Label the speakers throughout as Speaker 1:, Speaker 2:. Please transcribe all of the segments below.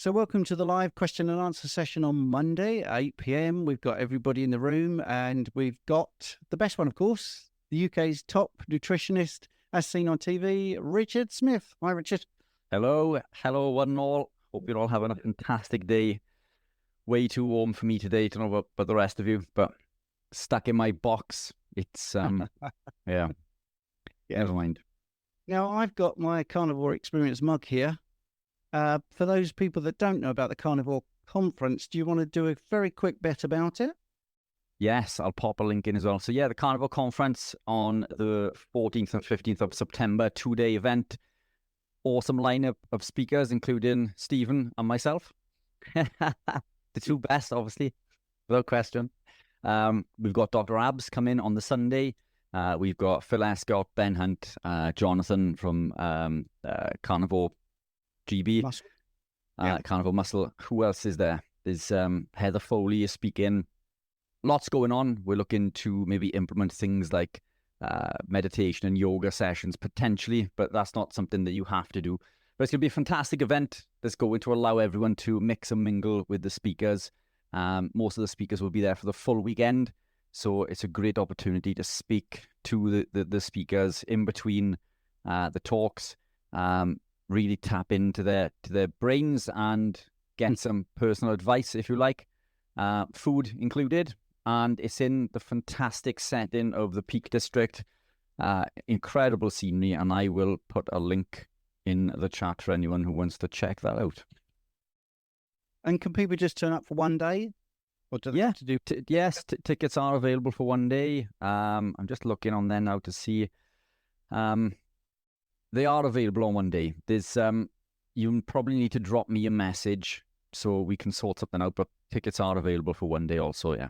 Speaker 1: So welcome to the live question and answer session on Monday, 8 p.m. We've got everybody in the room, and we've got the best one, of course, the UK's top nutritionist, as seen on TV, Richard Smith. Hi, Richard.
Speaker 2: Hello, one and all. Hope you're all having a fantastic day. Way too warm for me today. Don't know about the rest of you, but stuck in my box. It's yeah. Never mind.
Speaker 1: Now, I've got my Carnivore Experience mug here. For those people that don't know about the Carnivore Conference, do you want to do a very quick bet about it?
Speaker 2: Yes, I'll pop a link in as well. So yeah, the Carnivore Conference on the 14th and 15th of September, 2-day event. Awesome lineup of speakers, including Stephen and myself. The two best, obviously, without question. We've got Dr. Abs come in on the Sunday. We've got Phil Escott, Ben Hunt, Jonathan from Carnivore GB,
Speaker 1: Muscle.
Speaker 2: Carnivore Muscle. Who else is there? There's Heather Foley is speaking. Lots going on. We're looking to maybe implement things like meditation and yoga sessions potentially, but that's not something that you have to do. But it's going to be a fantastic event that's going to allow everyone to mix and mingle with the speakers. Most of the speakers will be there for the full weekend, so it's a great opportunity to speak to the speakers in between the talks. Really tap into their brains and get some personal advice, if you like. Food included, and it's in the fantastic setting of the Peak District. Incredible scenery, and I will put a link in the chat for anyone who wants to check that out.
Speaker 1: And can people just turn up for one day? Or do they have to do?
Speaker 2: Yes, tickets are available for one day. I'm just looking on there now to see. They are available on one day. There's you probably need to drop me a message so we can sort something out, but tickets are available for one day also, yeah.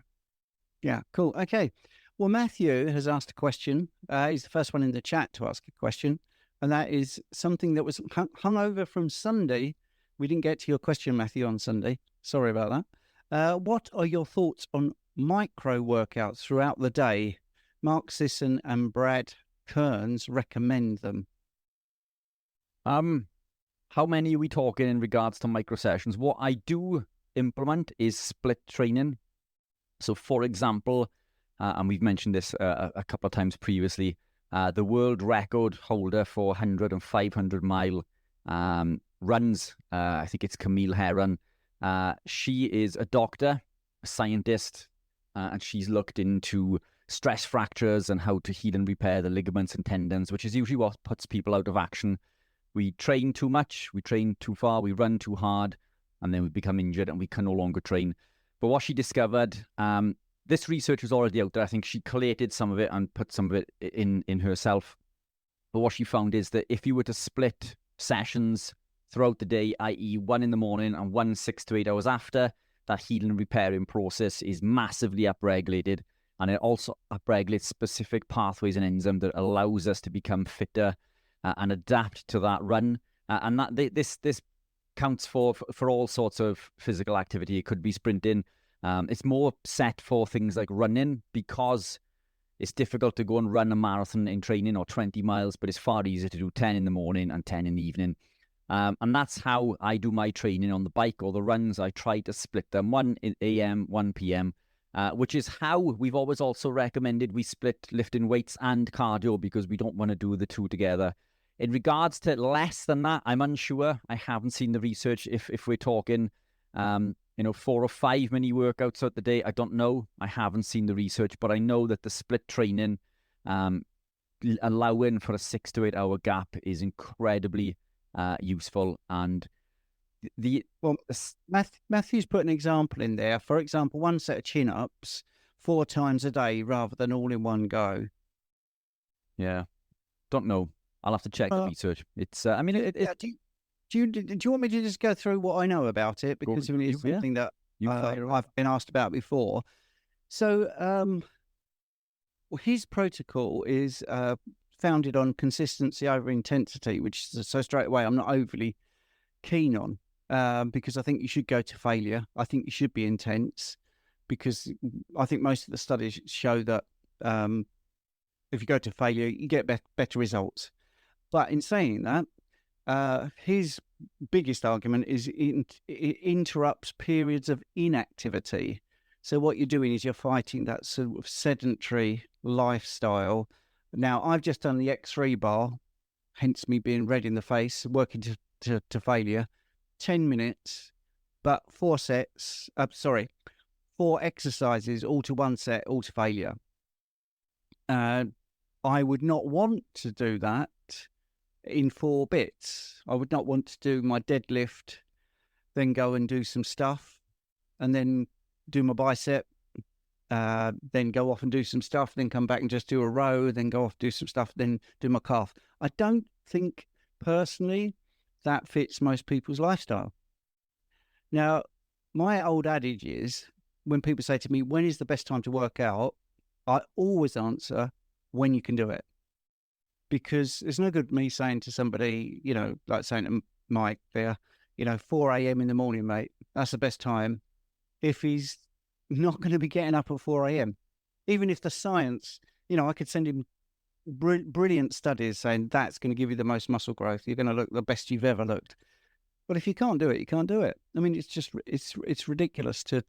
Speaker 1: Yeah, cool. Okay. Well, Matthew has asked a question. He's the first one in the chat to ask a question, and that is something that was hung over from Sunday. We didn't get to your question, Matthew, on Sunday. Sorry about that. What are your thoughts on micro workouts throughout the day? Mark Sisson and Brad Kearns recommend them.
Speaker 2: How many are we talking in regards to micro sessions? What I do implement is split training. So, for example, and we've mentioned this a couple of times previously, the world record holder for 100 and 500 mile runs, I think it's Camille Heron. She is a doctor, a scientist, and she's looked into stress fractures and how to heal and repair the ligaments and tendons, which is usually what puts people out of action. We train too much, we train too far, we run too hard, and then we become injured and we can no longer train. But what she discovered, this research was already out there. I think she collated some of it and put some of it in herself. But what she found is that if you were to split sessions throughout the day, i.e. one in the morning and one 6 to 8 hours after, that healing and repairing process is massively upregulated. And it also upregulates specific pathways and enzymes that allows us to become fitter and adapt to that run. And that this counts for all sorts of physical activity. It could be sprinting. It's more set for things like running, because it's difficult to go and run a marathon in training or 20 miles, but it's far easier to do 10 in the morning and 10 in the evening. And that's how I do my training on the bike or the runs. I try to split them, 1 a.m., 1 p.m., which is how we've always also recommended we split lifting weights and cardio, because we don't want to do the two together. In regards to less than that, I'm unsure. I haven't seen the research. If we're talking, 4 or 5 mini workouts throughout the day, I don't know. I haven't seen the research, but I know that the split training, allowing for a 6 to 8 hour gap, is incredibly useful. And
Speaker 1: Matthew's put an example in there. For example, one set of chin-ups 4 times a day rather than all in one go.
Speaker 2: Yeah, don't know. I'll have to check the research. It's, I mean,
Speaker 1: do you want me to just go through what I know about it? Because it's something that I've been asked about before. So his protocol is founded on consistency over intensity, which so straight away I'm not overly keen on, because I think you should go to failure. I think you should be intense, because I think most of the studies show that if you go to failure, you get better results. But in saying that, his biggest argument is it interrupts periods of inactivity. So what you're doing is you're fighting that sort of sedentary lifestyle. Now, I've just done the X3 bar, hence me being red in the face, working to failure. 10 minutes, but 4 exercises, all to 1 set, all to failure. I would not want to do that in 4 bits. I would not want to do my deadlift, then go and do some stuff, and then do my bicep, then go off and do some stuff, then come back and just do a row, then go off, do some stuff, then do my calf. I don't think, personally, that fits most people's lifestyle. Now, my old adage is, when people say to me, when is the best time to work out? I always answer, when you can do it. Because it's no good me saying to somebody, like saying to Mike there, 4 a.m. in the morning, mate, that's the best time, if he's not going to be getting up at 4 a.m. Even if the science, I could send him brilliant studies saying that's going to give you the most muscle growth. You're going to look the best you've ever looked. But if you can't do it, you can't do it. I mean, it's just, it's ridiculous to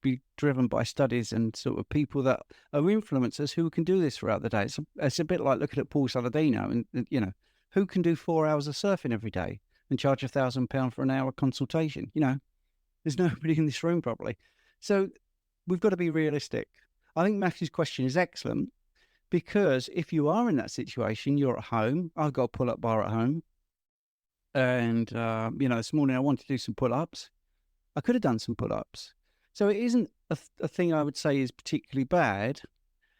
Speaker 1: be driven by studies and sort of people that are influencers who can do this throughout the day. It's a bit like looking at Paul Saladino and who can do 4 hours of surfing every day and charge £1,000 for an hour consultation. There's nobody in this room probably. So we've got to be realistic. I think Matthew's question is excellent, because if you are in that situation, you're at home. I've got a pull-up bar at home. And, this morning I wanted to do some pull-ups. I could have done some pull-ups. So it isn't a thing I would say is particularly bad,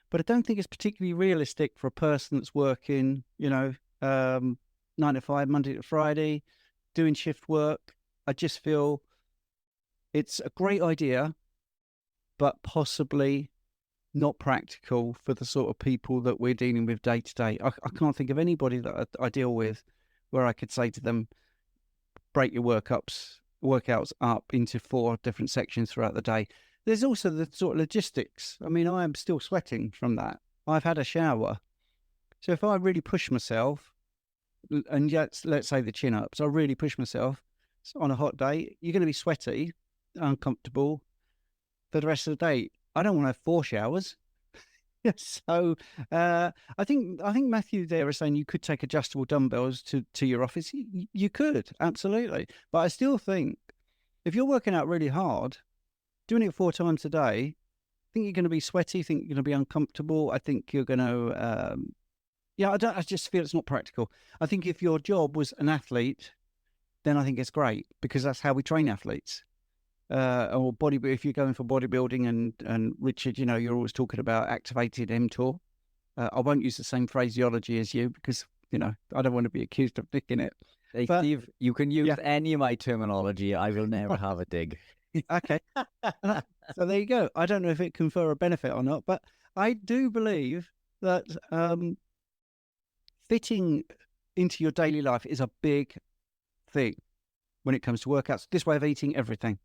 Speaker 1: but I don't think it's particularly realistic for a person that's working, 9 to 5, Monday to Friday, doing shift work. I just feel it's a great idea, but possibly not practical for the sort of people that we're dealing with day to day. I can't think of anybody that I deal with where I could say to them, break your workouts up into 4 different sections throughout the day. There's also the sort of logistics. I mean, I am still sweating from that. I've had a shower. So if I really push myself, and let's say the chin-ups, I really push myself on a hot day, you're going to be sweaty, uncomfortable for the rest of the day. I don't want to have 4 showers. So I think Matthew there is saying you could take adjustable dumbbells to your office. You could, absolutely. But I still think if you're working out really hard, doing it 4 times a day, I think you're going to be sweaty. I think you're going to be uncomfortable. I think you're going to, I just feel it's not practical. I think if your job was an athlete, then I think it's great, because that's how we train athletes. Or if you're going for bodybuilding, and Richard, you're always talking about activated mTOR. I won't use the same phraseology as you, because, I don't want to be accused of nicking it.
Speaker 2: Hey, but, Steve, you can use any of my terminology. I will never have a dig.
Speaker 1: Okay. So there you go. I don't know if it confer a benefit or not, but I do believe that fitting into your daily life is a big thing when it comes to workouts. This way of eating, everything.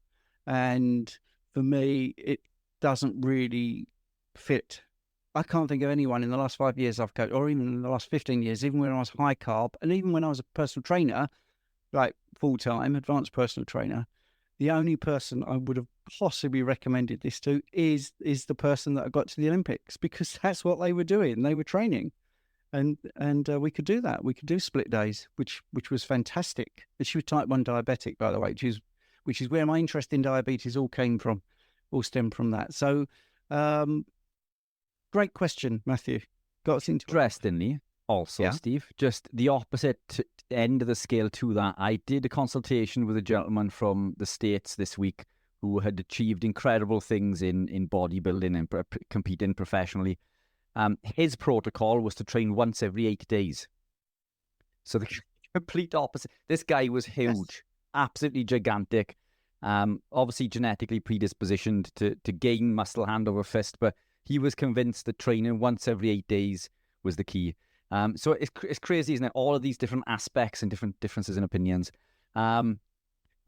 Speaker 1: And for me, it doesn't really fit. I can't think of anyone in the last 5 years I've coached, or even in the last 15 years, even when I was high carb, and even when I was a personal trainer, like full-time advanced personal trainer, the only person I would have possibly recommended this to is the person that I got to the Olympics, because that's what they were doing. They were training, and we could do that. We could do split days, which was fantastic. And she was type 1 diabetic, by the way, which is where my interest in diabetes all stemmed from that. So, great question, Matthew. Got us into
Speaker 2: interestingly, also, Steve, just the opposite end of the scale to that. I did a consultation with a gentleman from the States this week who had achieved incredible things in bodybuilding and competing professionally. His protocol was to train once every 8 days. So the complete opposite. This guy was huge. Yes. Absolutely gigantic, obviously genetically predispositioned to gain muscle hand over fist, but he was convinced that training once every 8 days was the key. So it's crazy, isn't it? All of these different aspects and different differences in opinions. But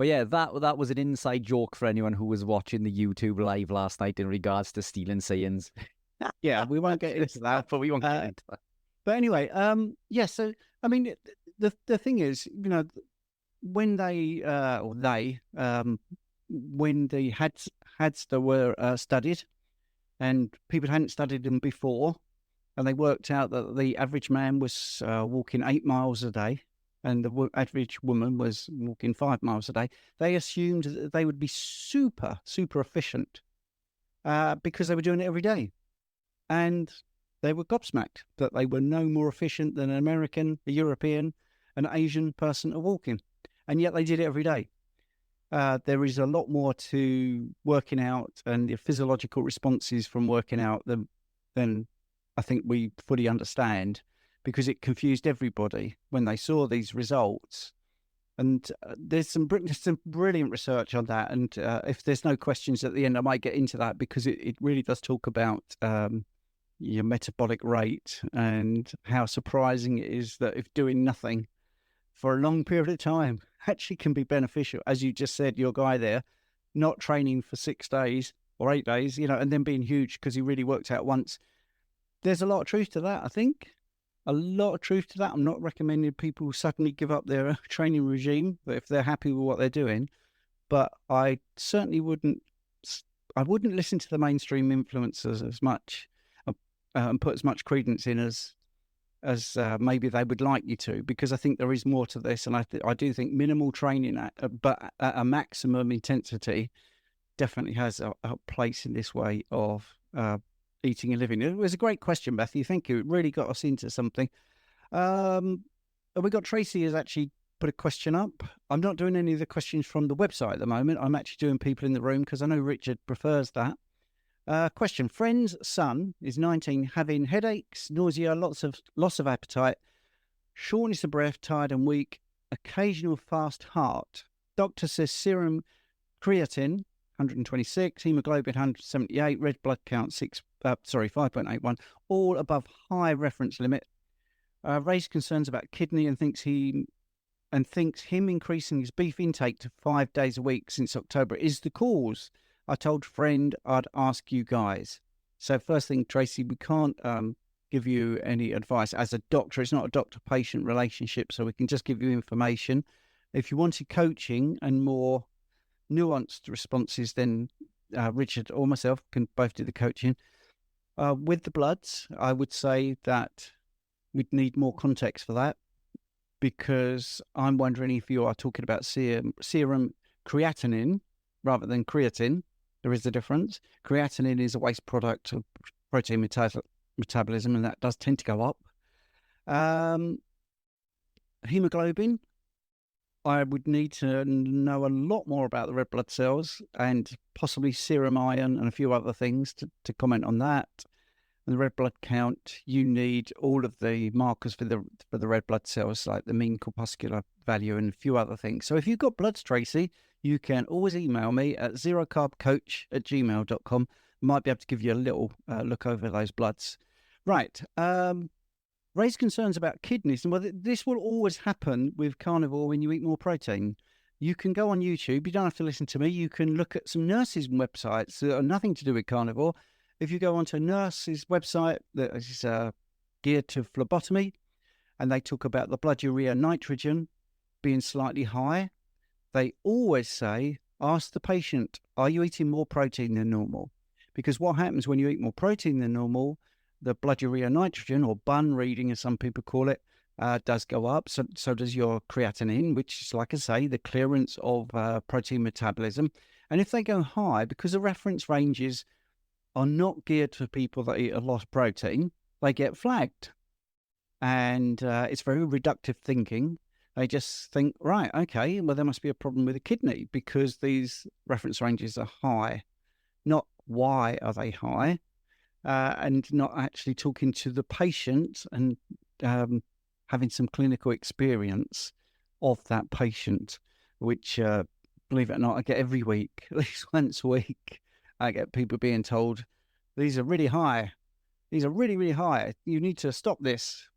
Speaker 2: yeah, that was an inside joke for anyone who was watching the YouTube live last night in regards to stealing sayings.
Speaker 1: Yeah, we won't get into that,
Speaker 2: but we won't get into that.
Speaker 1: But anyway, so I mean, the thing is, when when the Hadster were studied, and people hadn't studied them before, and they worked out that the average man was walking 8 miles a day, and the average woman was walking 5 miles a day. They assumed that they would be super, super efficient because they were doing it every day. And they were gobsmacked that they were no more efficient than an American, a European, an Asian person at walking. And yet they did it every day. There is a lot more to working out and the physiological responses from working out than I think we fully understand, because it confused everybody when they saw these results. And there's some brilliant research on that. And if there's no questions at the end, I might get into that, because it really does talk about your metabolic rate and how surprising it is that if doing nothing for a long period of time actually can be beneficial. As you just said, your guy there, not training for 6 days or 8 days, and then being huge because he really worked out once. There's a lot of truth to that, I think. A lot of truth to that. I'm not recommending people suddenly give up their training regime if they're happy with what they're doing. But I certainly wouldn't listen to the mainstream influencers as much and put as much credence in as maybe they would like you to, because I think there is more to this. And I do think minimal training, but at a maximum intensity, definitely has a place in this way of eating and living. It was a great question, Matthew. Thank you. It really got us into something. We got Tracy has actually put a question up. I'm not doing any of the questions from the website at the moment. I'm actually doing people in the room because I know Richard prefers that. Question: friend's son is 19, having headaches, nausea, loss of appetite, shortness of breath, tired and weak, occasional fast heart. Doctor says serum creatine 126, hemoglobin 178, red blood count 5.81, all above high reference limit. Raised concerns about kidney and thinks him increasing his beef intake to 5 days a week since October is the cause. I told friend I'd ask you guys. So first thing, Tracy, we can't give you any advice as a doctor. It's not a doctor-patient relationship, so we can just give you information. If you wanted coaching and more nuanced responses, then Richard or myself can both do the coaching. With the bloods, I would say that we'd need more context for that, because I'm wondering if you are talking about serum creatinine rather than creatine. There is a difference. Creatinine is a waste product of protein metabolism, and that does tend to go up. Hemoglobin, I would need to know a lot more about the red blood cells and possibly serum iron and a few other things to comment on that. And the red blood count, you need all of the markers for the red blood cells, like the mean corpuscular value and a few other things. So if you've got bloods, Tracy, you can always email me at zerocarbcoach@gmail.com. Might be able to give you a little look over those bloods. Right. Raised concerns about kidneys. Well, this will always happen with carnivore when you eat more protein. You can go on YouTube. You don't have to listen to me. You can look at some nurses' websites that are nothing to do with carnivore. If you go onto a nurse's website that is geared to phlebotomy, and they talk about the blood urea nitrogen being slightly high, they always say, ask the patient, are you eating more protein than normal? Because what happens when you eat more protein than normal, the blood urea nitrogen, or BUN reading as some people call it, does go up. So does your creatinine, which is, like I say, the clearance of protein metabolism. And if they go high, because the reference ranges are not geared for people that eat a lot of protein, they get flagged. And it's very reductive thinking. They just think, right, okay, well, there must be a problem with the kidney because these reference ranges are high. Not why are they high, and not actually talking to the patient and having some clinical experience of that patient, which, believe it or not, I get every week, at least once a week. I get people being told, these are really high. These are really, really high. You need to stop this.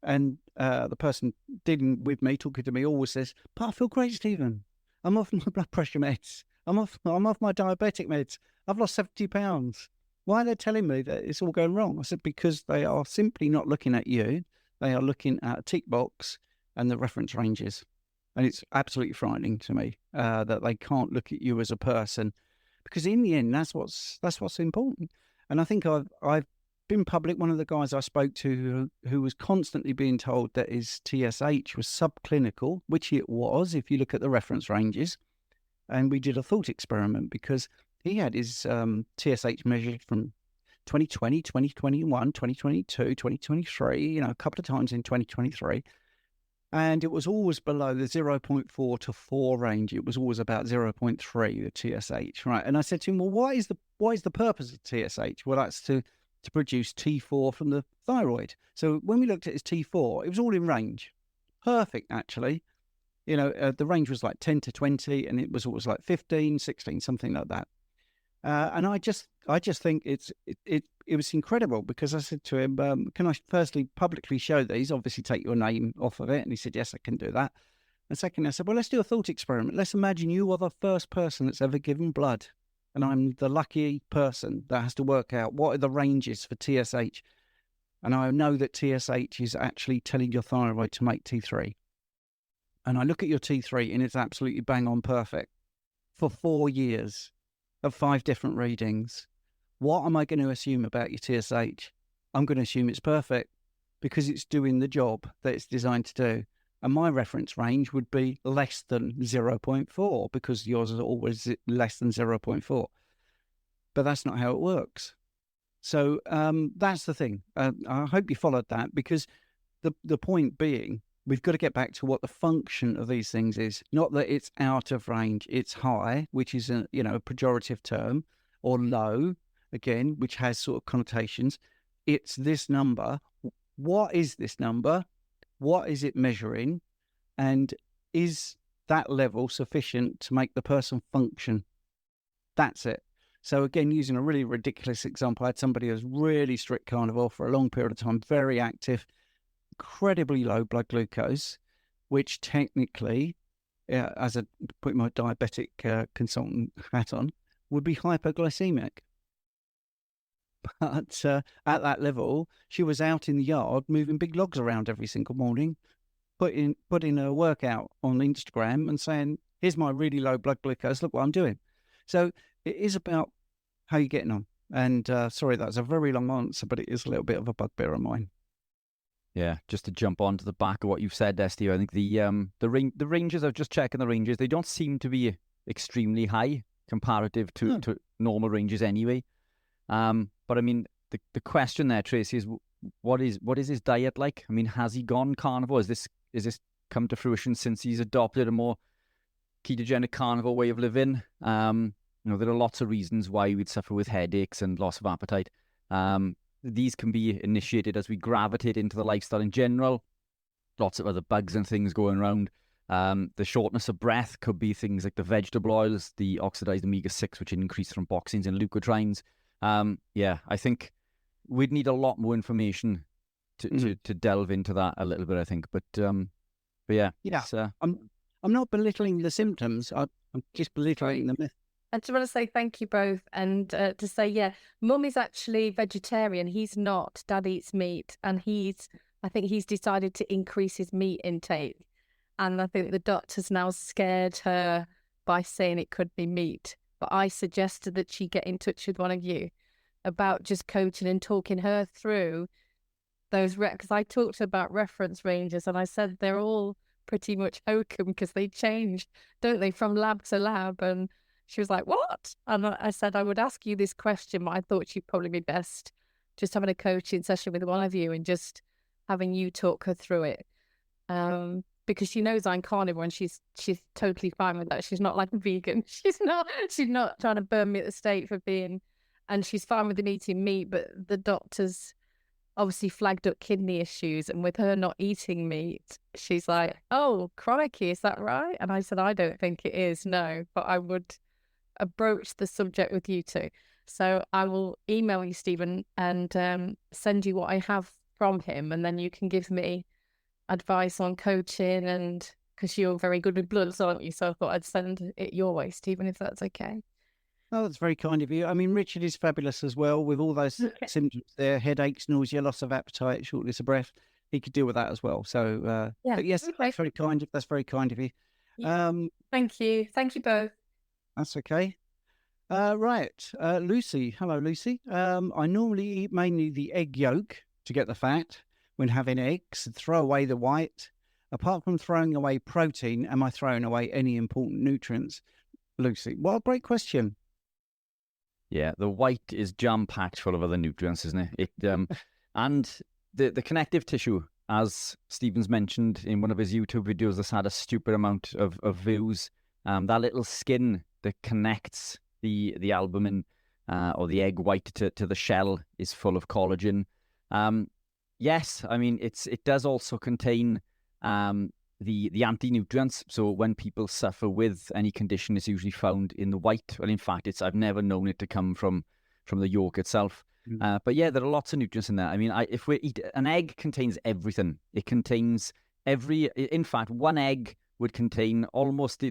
Speaker 1: And the person dealing with me, talking to me, always says, but I feel great, Stephen. I'm off my blood pressure meds. I'm off my diabetic meds. I've lost 70 pounds. Why are they telling me that it's all going wrong? I said, because they are simply not looking at you. They are looking at a tick box and the reference ranges. And it's absolutely frightening to me that they can't look at you as a person, because in the end, that's what's important. And I think I've been public. One of the guys I spoke to who was constantly being told that his TSH was subclinical, which it was if you look at the reference ranges. And we did a thought experiment because he had his TSH measured from 2020, 2021, 2022, 2023, a couple of times in 2023. And it was always below the 0.4 to 4 range. It was always about 0.3, the TSH, right? And I said to him, well, what is the purpose of TSH? Well, that's to produce T4 from the thyroid. So when we looked at his T4, it was all in range. Perfect, actually. The range was like 10 to 20, and it was always like 15, 16, something like that. And I just think it was incredible, because I said to him, can I firstly publicly show these? Obviously take your name off of it. And he said, yes, I can do that. And second, I said, well, let's do a thought experiment. Let's imagine you are the first person that's ever given blood, and I'm the lucky person that has to work out what are the ranges for TSH. And I know that TSH is actually telling your thyroid to make T3. And I look at your T3 and it's absolutely bang on perfect for 4 years of 5 different readings. What am I going to assume about your TSH? I'm going to assume it's perfect because it's doing the job that it's designed to do. And my reference range would be less than 0.4 because yours is always less than 0.4. But that's not how it works. So that's the thing. I hope you followed that, because the point being, we've got to get back to what the function of these things is. Not that it's out of range, it's high, which is a pejorative term, or low, again, which has sort of connotations. It's this number. What is this number? What is it measuring? And is that level sufficient to make the person function? That's it. So again, using a really ridiculous example, I had somebody who was really strict carnivore for a long period of time, very active, incredibly low blood glucose, which technically, as a putting my diabetic consultant hat on, would be hypoglycemic. But at that level, she was out in the yard moving big logs around every single morning, putting a workout on Instagram and saying, here's my really low blood glucose, look what I'm doing. So it is about how you're getting on. And sorry, that's a very long answer, but it is a little bit of a bugbear of mine.
Speaker 2: Yeah, just to jump on to the back of what you've said there, Steve, I think the ranges, I've just checked the ranges, they don't seem to be extremely high comparative to normal ranges anyway. But I mean, the question there, Tracy, is what is his diet like? I mean, has he gone carnivore? Is this come to fruition since he's adopted a more ketogenic carnivore way of living? There are lots of reasons why we'd suffer with headaches and loss of appetite. These can be initiated as we gravitate into the lifestyle in general. Lots of other bugs and things going around. The shortness of breath could be things like the vegetable oils, the oxidized omega-6, which increase thromboxanes and leukotrienes. I think we'd need a lot more information to delve into that a little bit, I think. But yeah.
Speaker 1: I'm not belittling the symptoms. I'm just belittling the myth.
Speaker 3: I just want to say thank you both, and to say, Mum is actually vegetarian. He's not. Dad eats meat, and I think he's decided to increase his meat intake. And I think the doctor's now scared her by saying it could be meat. But I suggested that she get in touch with one of you about just coaching and talking her through those, because I talked about reference ranges, and I said they're all pretty much hokum because they change, don't they, from lab to lab. And she was like, what? And I said, I would ask you this question, but I thought she'd probably be best just having a coaching session with one of you and just having you talk her through it. Because she knows I'm carnivore and she's totally fine with that. She's not like a vegan. She's not trying to burn me at the stake for being, and she's fine with him eating meat, but the doctors obviously flagged up kidney issues, and with her not eating meat, she's like, oh, crikey, is that right? And I said, I don't think it is, no, but I would broach the subject with you two. So I will email you, Stephen, and send you what I have from him, and then you can give me advice on coaching, and because you're very good with bloods, aren't you? So I thought I'd send it your way, Stephen, if that's okay.
Speaker 1: Oh, that's very kind of you. I mean, Richard is fabulous as well with all those symptoms there: headaches, nausea, loss of appetite, shortness of breath. he could deal with that as well. So, but yes, that's very kind. That's very kind of you.
Speaker 3: Yeah. Thank you both.
Speaker 1: That's okay. Right, Lucy. Hello, Lucy. I normally eat mainly the egg yolk to get the fat when having eggs and throw away the white. Apart from throwing away protein, am I throwing away any important nutrients? Lucy, what a great question.
Speaker 2: Yeah, the white is jam-packed full of other nutrients, isn't it? And the connective tissue, as Stephen's mentioned in one of his YouTube videos that's had a stupid amount of views, that little skin that connects the albumin or the egg white to the shell is full of collagen. Yes, I mean, it does also contain the anti-nutrients. So when people suffer with any condition, it's usually found in the white. Well, in fact, I've never known it to come from the yolk itself. But yeah, there are lots of nutrients in there. I mean, if we eat an egg, contains everything. It contains in fact, one egg would contain almost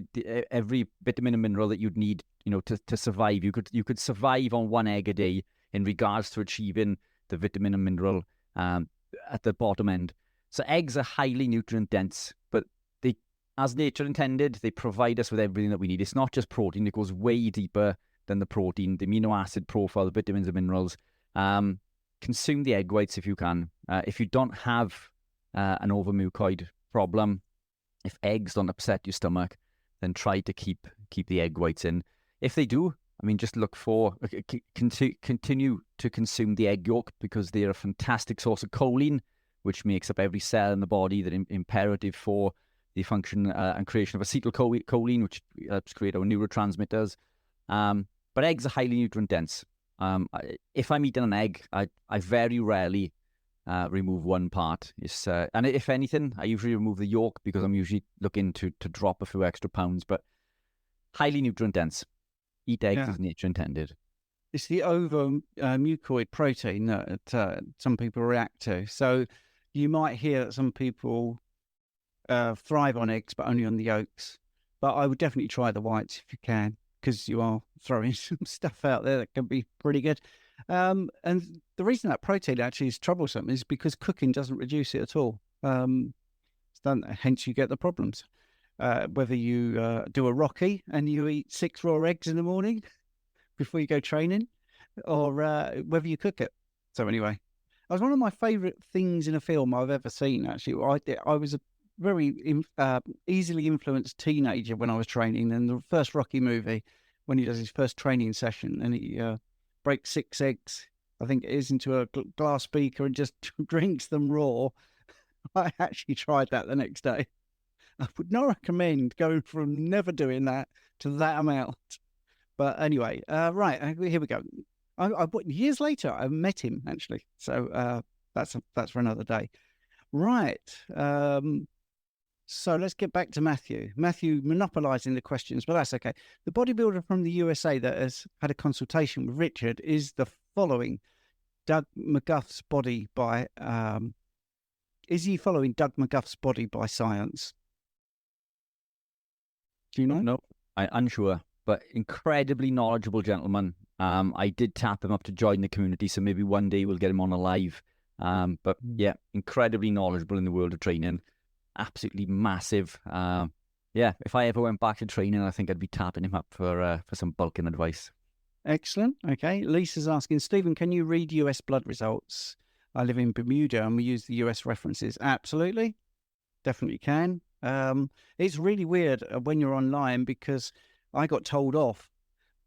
Speaker 2: every vitamin and mineral that you'd need, to survive. You could survive on one egg a day in regards to achieving the vitamin and mineral at the bottom end. So eggs are highly nutrient dense, but they, as nature intended, they provide us with everything that we need. It's not just protein; it goes way deeper than the protein, the amino acid profile, the vitamins and minerals. Consume the egg whites if you can. If you don't have an overmucoid problem, if eggs don't upset your stomach, then try to keep the egg whites in. If they do, I mean, just look for continue to consume the egg yolk, because they're a fantastic source of choline, which makes up every cell in the body that is imperative for the function and creation of acetylcholine, which helps create our neurotransmitters. But eggs are highly nutrient dense. If I'm eating an egg, I very rarely remove one part. And if anything, I usually remove the yolk because I'm usually looking to drop a few extra pounds. But highly nutrient dense. Eat eggs as nature intended.
Speaker 1: It's the mucoid protein that some people react to. So you might hear that some people thrive on eggs, but only on the yolks. But I would definitely try the whites if you can, because you are throwing some stuff out there that can be pretty good. And the reason that protein actually is troublesome is because cooking doesn't reduce it at all. Hence you get the problems. Whether you do a Rocky and you eat 6 raw eggs in the morning before you go training, or whether you cook it. So anyway, it was one of my favourite things in a film I've ever seen, actually. I was a very easily influenced teenager when I was training, and the first Rocky movie, when he does his first training session and he breaks 6 eggs, I think it is, into a glass beaker and just drinks them raw. I actually tried that the next day. I would not recommend going from never doing that to that amount. But anyway, right, here we go. Years later, I met him, actually. So that's for another day. Right. So let's get back to Matthew. Matthew monopolizing the questions, but that's okay. The bodybuilder from the USA that has had a consultation with Richard is the following. Doug McGuff's body by... is he following Doug McGuff's body by science? Do you know?
Speaker 2: No, I'm unsure, but incredibly knowledgeable gentleman. I did tap him up to join the community, so maybe one day we'll get him on a live. But yeah, incredibly knowledgeable in the world of training. Absolutely massive. Yeah, if I ever went back to training, I think I'd be tapping him up for some bulking advice.
Speaker 1: Excellent. Okay. Lisa's asking, Stephen, can you read US blood results? I live in Bermuda and we use the US references. Absolutely. Definitely can. It's really weird when you're online, because I got told off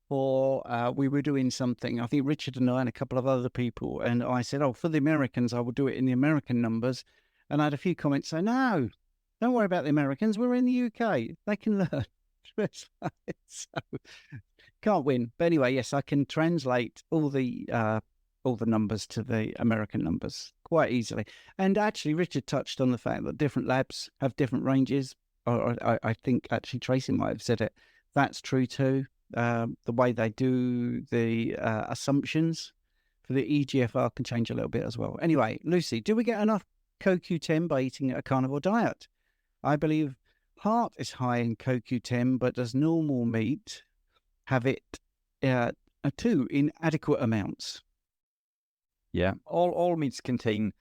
Speaker 1: for we were doing something. I think Richard and I and a couple of other people, and I said, for the Americans, I will do it in the American numbers. And I had a few comments saying, no, don't worry about the Americans. We're in the UK. They can learn. So, can't win. But anyway, yes, I can translate all the numbers to the American numbers quite easily. And actually, Richard touched on the fact that different labs have different ranges. Or I think actually Tracy might have said it. That's true too. The way they do the assumptions for the EGFR can change a little bit as well. Anyway, Lucy, do we get enough CoQ10 by eating a carnivore diet? I believe heart is high in CoQ10, but does normal meat have it too in adequate amounts?
Speaker 2: Yeah, all meats contain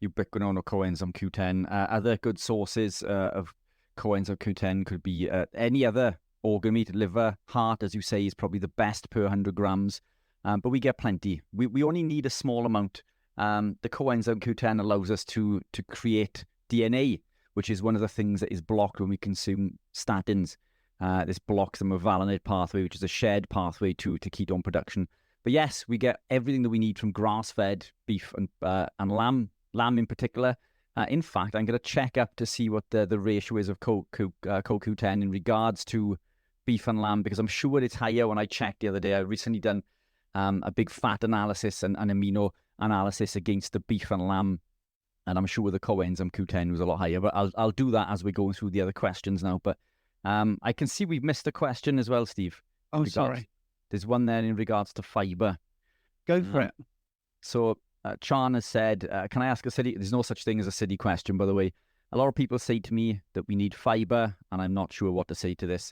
Speaker 2: ubiquinone or coenzyme Q10. Other good sources of coenzyme Q10 could be any other organ meat. Liver, heart, as you say, is probably the best per 100 grams. But we get plenty. We only need a small amount. The coenzyme Q10 allows us to create DNA, which is one of the things that is blocked when we consume statins. This blocks the mevalonate pathway, which is a shared pathway to ketone production. But yes, we get everything that we need from grass-fed beef and lamb in particular. In fact, I'm going to check up to see what the ratio is of CoQ10 in regards to beef and lamb, because I'm sure it's higher. When I checked the other day, I recently done a big fat analysis and amino analysis against the beef and lamb, and I'm sure the coenzyme Q10 was a lot higher. But I'll do that as we're going through the other questions now. But I can see we've missed a question as well, Steve.
Speaker 1: Oh, sorry.
Speaker 2: There's one there in regards to fiber.
Speaker 1: Go for it.
Speaker 2: So Chan has said, can I ask a silly... There's no such thing as a silly question, by the way. A lot of people say to me that we need fiber, and I'm not sure what to say to this.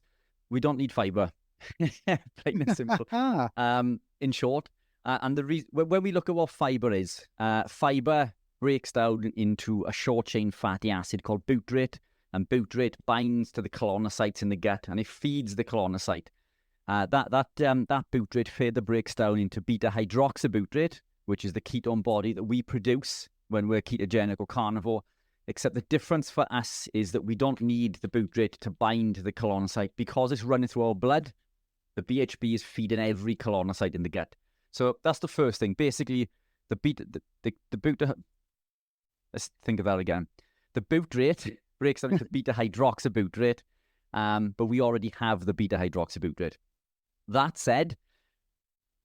Speaker 2: We don't need fiber. Plain and simple. In short, and the reason when we look at what fiber is, fiber breaks down into a short-chain fatty acid called butyrate, and butyrate binds to the colonocytes in the gut, and it feeds the colonocyte. That butyrate further breaks down into beta-hydroxybutyrate, which is the ketone body that we produce when we're ketogenic or carnivore. Except the difference for us is that we don't need the butyrate to bind to the colonocyte because it's running through our blood. The BHB is feeding every colonocyte in the gut. So that's the first thing. Basically, the butyrate. Let's think of that again. The butyrate breaks down into beta-hydroxybutyrate, but we already have the beta-hydroxybutyrate. That said,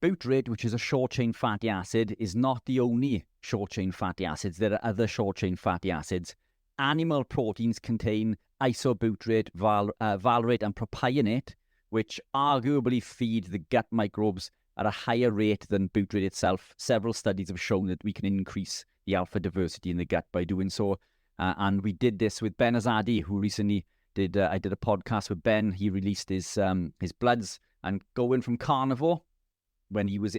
Speaker 2: butyrate, which is a short-chain fatty acid, is not the only short-chain fatty acids. There are other short-chain fatty acids. Animal proteins contain isobutyrate, valerate, and propionate, which arguably feed the gut microbes at a higher rate than butyrate itself. Several studies have shown that we can increase the alpha diversity in the gut by doing so. And we did this with Ben Azadi, who recently did. I did a podcast with Ben. He released his bloods, and going from carnivore, when he was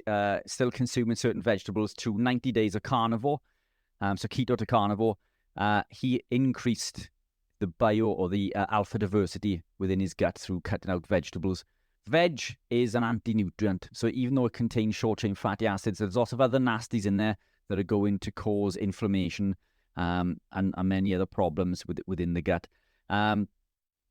Speaker 2: still consuming certain vegetables, to 90 days of carnivore, so keto to carnivore, he increased the the alpha diversity within his gut through cutting out vegetables. Veg is an anti-nutrient, so even though it contains short-chain fatty acids, there's lots of other nasties in there that are going to cause inflammation and many other problems within the gut.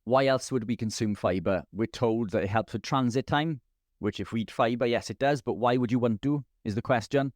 Speaker 2: Why else would we consume fiber? We're told that it helps with transit time, which if we eat fiber, yes, it does, but why would you want to, is the question.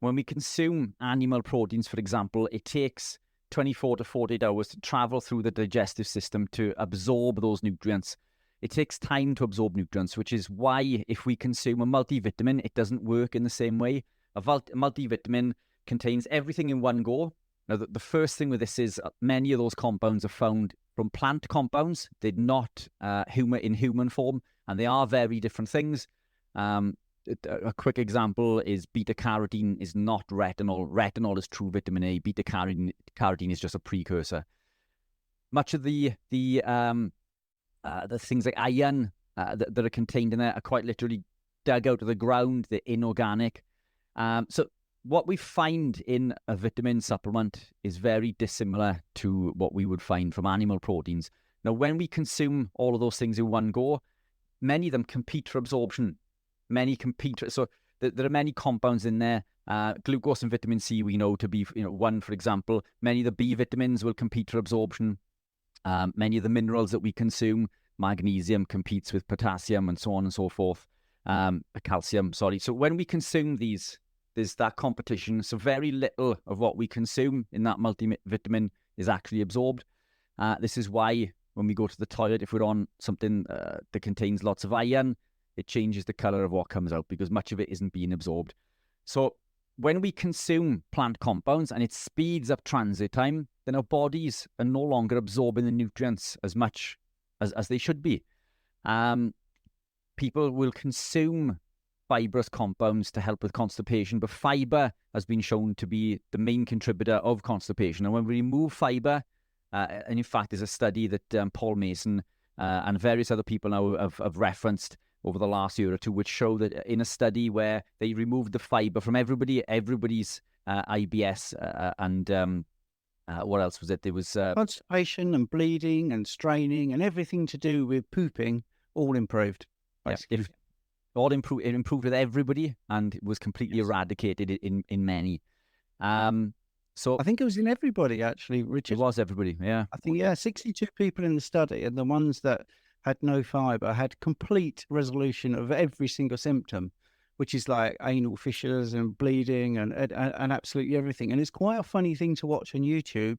Speaker 2: When we consume animal proteins, for example, it takes 24 to 48 hours to travel through the digestive system to absorb those nutrients. It takes time to absorb nutrients, which is why if we consume a multivitamin, it doesn't work in the same way. A multivitamin contains everything in one go. Now, the first thing with this is many of those compounds are found from plant compounds. They're not in human form, and they are very different things. A quick example is beta-carotene is not retinol. Retinol is true vitamin A. Beta-carotene is just a precursor. Much of the things like iron that are contained in there are quite literally dug out of the ground. They're inorganic. So what we find in a vitamin supplement is very dissimilar to what we would find from animal proteins. Now, when we consume all of those things in one go, many of them compete for absorption. So there are many compounds in there. Glucose and vitamin C we know to be one, for example. Many of the B vitamins will compete for absorption. Many of the minerals that we consume, magnesium competes with potassium and so on and so forth. Calcium, sorry. So when we consume these, there's that competition. So very little of what we consume in that multivitamin is actually absorbed. This is why when we go to the toilet, if we're on something that contains lots of iron, it changes the color of what comes out because much of it isn't being absorbed. So when we consume plant compounds and it speeds up transit time, then our bodies are no longer absorbing the nutrients as much as they should be. People will consume fibrous compounds to help with constipation, but fiber has been shown to be the main contributor of constipation. And when we remove fiber, and in fact, there's a study that Paul Mason and various other people now have referenced over the last year or two, which show that in a study where they removed the fiber from everybody's IBS, and what else was it? There was
Speaker 1: constipation and bleeding and straining and everything to do with pooping, all improved.
Speaker 2: Basically. All improved. It improved with everybody, and it was completely eradicated in many. So
Speaker 1: I think it was in everybody, actually, Richard.
Speaker 2: It was everybody, yeah.
Speaker 1: I think 62 people in the study, and the ones that had no fibre had complete resolution of every single symptom, which is like anal fissures and bleeding and absolutely everything. And it's quite a funny thing to watch on YouTube,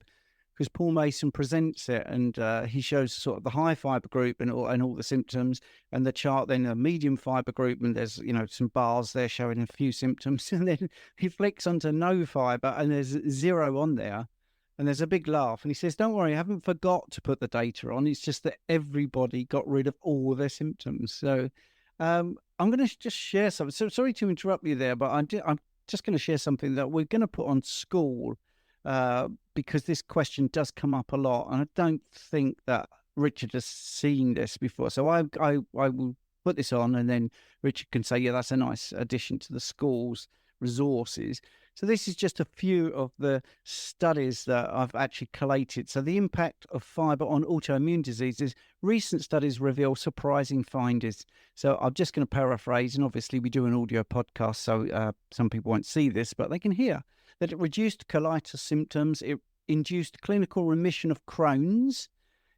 Speaker 1: because Paul Mason presents it, and he shows sort of the high fibre group and all the symptoms, and the chart, then a medium fibre group, and there's some bars there showing a few symptoms, and then he flicks onto no fibre, and there's 0 on there, and there's a big laugh, and he says, "Don't worry, I haven't forgot to put the data on. It's just that everybody got rid of all their symptoms." So I'm going to just share something. So sorry to interrupt you there, but I'm just going to share something that we're going to put on Skool. Because this question does come up a lot, and I don't think that Richard has seen this before. So I will put this on, and then Richard can say, yeah, that's a nice addition to the Skool's resources. So this is just a few of the studies that I've actually collated. So the impact of fibre on autoimmune diseases. Recent studies reveal surprising findings. So I'm just going to paraphrase, and obviously we do an audio podcast, so some people won't see this, but they can hear that it reduced colitis symptoms, it induced clinical remission of Crohn's,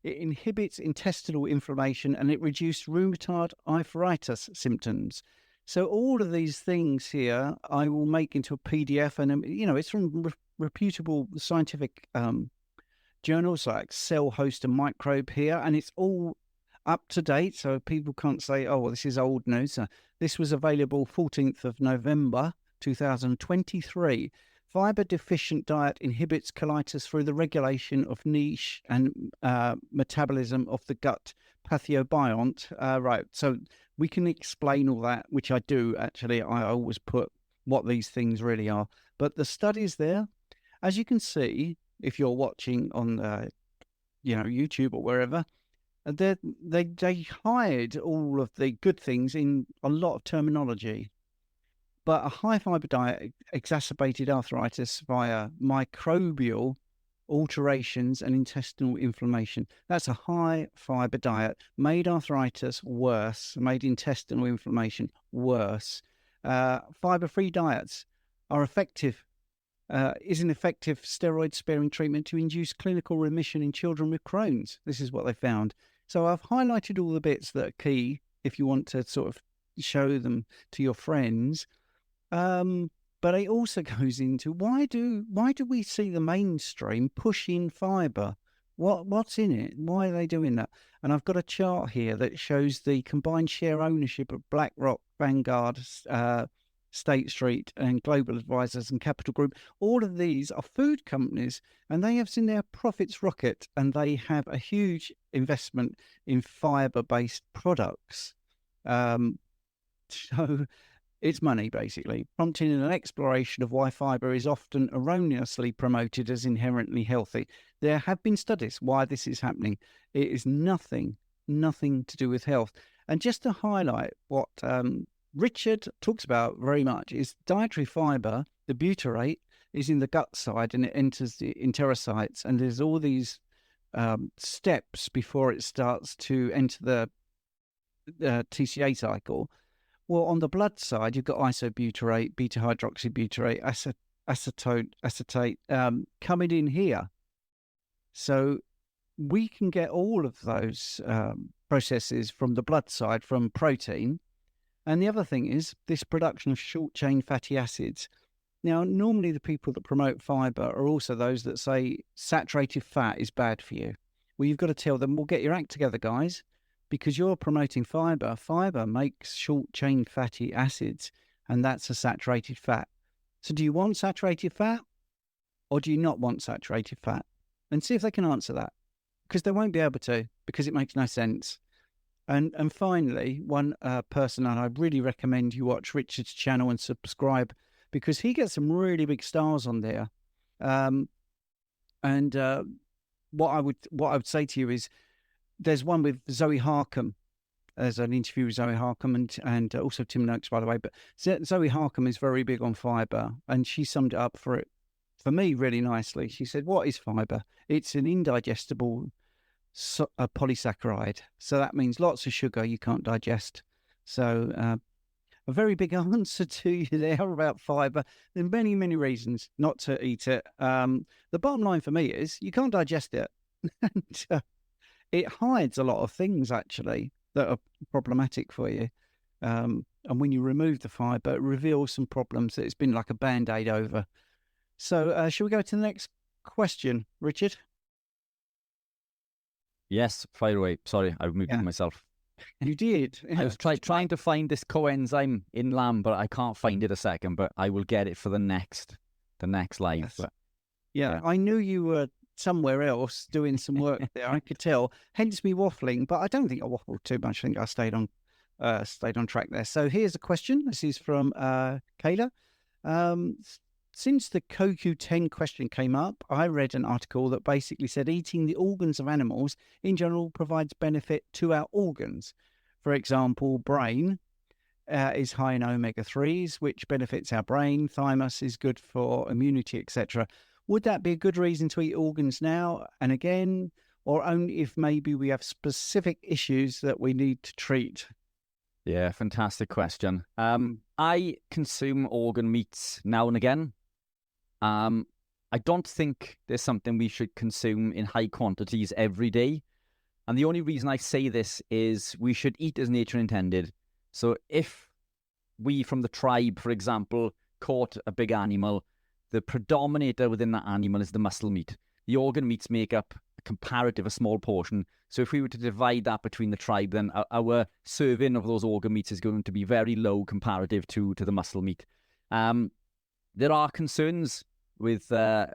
Speaker 1: it inhibits intestinal inflammation, and it reduced rheumatoid arthritis symptoms. So all of these things here I will make into a PDF, and it's from reputable scientific journals like Cell Host and Microbe here, and it's all up to date, so people can't say, oh, well, this is old news. This was available 14th of November 2023. Fiber deficient diet inhibits colitis through the regulation of niche and metabolism of the gut pathobiont. Right, so we can explain all that, which I do actually. I always put what these things really are. But the studies there, as you can see, if you're watching on YouTube or wherever, they hide all of the good things in a lot of terminology. But a high fibre diet exacerbated arthritis via microbial alterations and intestinal inflammation. That's a high fibre diet. Made arthritis worse, made intestinal inflammation worse. Fibre-free diets are effective, is an effective steroid-sparing treatment to induce clinical remission in children with Crohn's. This is what they found. So I've highlighted all the bits that are key if you want to sort of show them to your friends. But it also goes into why do we see the mainstream pushing fibre? What's in it? Why are they doing that? And I've got a chart here that shows the combined share ownership of BlackRock, Vanguard, State Street, and Global Advisors and Capital Group. All of these are food companies, and they have seen their profits rocket, and they have a huge investment in fibre-based products. So it's money, basically, prompting an exploration of why fibre is often erroneously promoted as inherently healthy. There have been studies why this is happening. It is nothing to do with health. And just to highlight what Richard talks about very much is dietary fibre, the butyrate, is in the gut side and it enters the enterocytes. And there's all these steps before it starts to enter the TCA cycle. Well, on the blood side, you've got isobutyrate, beta-hydroxybutyrate, acetate coming in here. So we can get all of those processes from the blood side, from protein. And the other thing is this production of short-chain fatty acids. Now, normally the people that promote fibre are also those that say saturated fat is bad for you. Well, you've got to tell them, well, get your act together, guys. Because you're promoting fibre. Fibre makes short-chain fatty acids, and that's a saturated fat. So do you want saturated fat, or do you not want saturated fat? And see if they can answer that, because they won't be able to, because it makes no sense. And finally, one person, and I really recommend you watch Richard's channel and subscribe, because he gets some really big stars on there. What I would say to you is, there's one with Zoe Harcum there's an interview with Zoe Harcum and also Tim Noakes, by the way. But Zoe Harcum is very big on fibre, and she summed it up for me really nicely. She said, "What is fibre? It's an indigestible a polysaccharide. So that means lots of sugar you can't digest." So a very big answer to you there about fibre. There are many, many reasons not to eat it. The bottom line for me is you can't digest it. And, it hides a lot of things, actually, that are problematic for you. And when you remove the fibre, it reveals some problems that it's been like a Band-Aid over. So shall we go to the next question, Richard?
Speaker 2: Yes, fire away. Sorry, I muted myself.
Speaker 1: You did.
Speaker 2: I was trying to find this coenzyme in lamb, but I can't find it a second. But I will get it for the next live.
Speaker 1: Yes.
Speaker 2: But,
Speaker 1: yeah, I knew you were somewhere else doing some work there. I could tell. Hence me waffling, but I don't think I waffled too much. I think I stayed on track there. So here's a question. This is from Kayla. Since the CoQ10 question came up, I read an article that basically said eating the organs of animals in general provides benefit to our organs. For example, brain is high in omega-3s, which benefits our brain. Thymus is good for immunity, etc. Would that be a good reason to eat organs now and again, or only if maybe we have specific issues that we need to treat?
Speaker 2: Yeah, fantastic question. I consume organ meats now and again. I don't think there's something we should consume in high quantities every day. And the only reason I say this is we should eat as nature intended. So if we from the tribe, for example, caught a big animal, the predominator within that animal is the muscle meat. The organ meats make up a small portion. So if we were to divide that between the tribe, then our serving of those organ meats is going to be very low comparative to the muscle meat. There are concerns with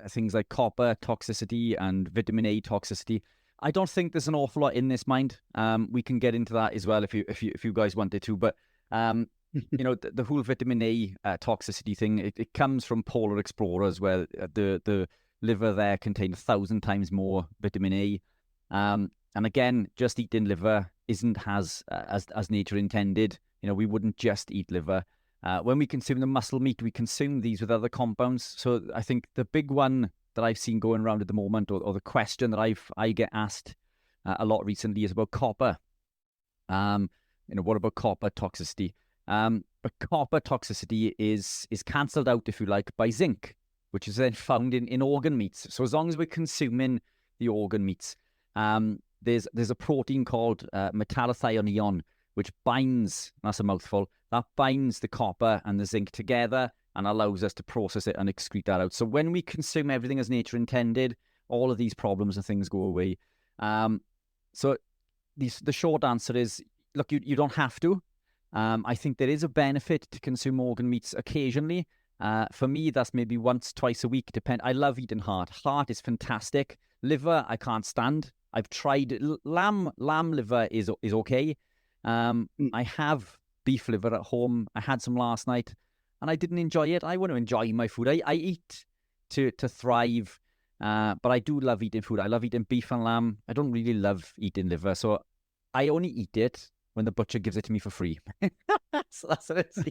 Speaker 2: things like copper toxicity and vitamin A toxicity. I don't think there's an awful lot in this, mind. We can get into that as well if you guys wanted to. But the whole vitamin A toxicity thing, it comes from polar explorers where the liver there contained 1,000 times more vitamin A. And again, just eating liver isn't as nature intended. We wouldn't just eat liver. When we consume the muscle meat, we consume these with other compounds. So I think the big one that I've seen going around at the moment, or the question that I get asked a lot recently, is about copper. What about copper toxicity? But copper toxicity is cancelled out, if you like, by zinc, which is then found in organ meats. So as long as we're consuming the organ meats, there's a protein called metallothionein, which binds, that's a mouthful, that binds the copper and the zinc together and allows us to process it and excrete that out. So when we consume everything as nature intended, all of these problems and things go away. So the short answer is, look, you don't have to. I think there is a benefit to consume organ meats occasionally. For me, that's maybe once, twice a week. I love eating heart. Heart is fantastic. Liver, I can't stand. I've tried lamb liver is okay. I have beef liver at home. I had some last night and I didn't enjoy it. I want to enjoy my food. I eat to thrive, but I do love eating food. I love eating beef and lamb. I don't really love eating liver, so I only eat it when the butcher gives it to me for free. So that's what it is.